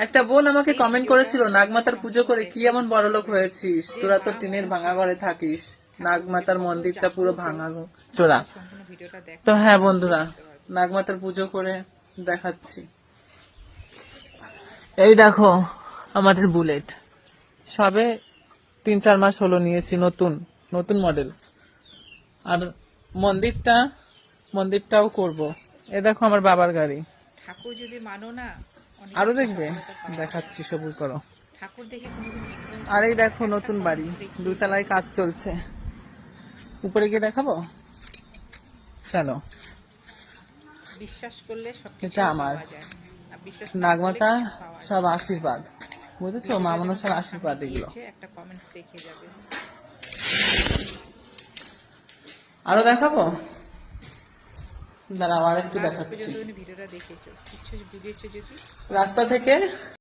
একটা বোন আমাকে কমেন্ট করেছিল, নাগমাতার পুজো করে কি এমন বড়লোক হয়েছিস, তোরা তো টিনের ভাঙা ঘরে থাকিস, নাগমাতার মন্দিরটা পুরো ভাঙা চোরা। তো হ্যাঁ বন্ধুরা, নাগমাতার পুজো করে দেখাচ্ছি। এই দেখো আমাদের বুলেট, সবে 3-4 মাস হলো নিয়েছি, নতুন নতুন মডেল। আর মন্দিরটাও করব। এ দেখো আমার বাবার গাড়ি। ঠাকুর যদি মানো না, আরো দেখবে, দেখাচ্ছি, সবুজ করো। ঠাকুর দেখে কোনোদিন আর এই দেখো নতুন বাড়ি, 2 তলায় কাজ চলছে। উপরে গিয়ে দেখাবো, চলো। বিশ্বাস করলে এটা আমার নাগমাতা সব আশীর্বাদ, বুঝেছো? মা মনসার আশীর্বাদ এগুলো। একটা কমেন্টস রেখে যাবে। আরো দেখাবো, দাঁড়াও আর একটু দেখাচ্ছি। ভিডিওটা দেখেছো, কিছু বুঝেছো যদি রাস্তা থেকে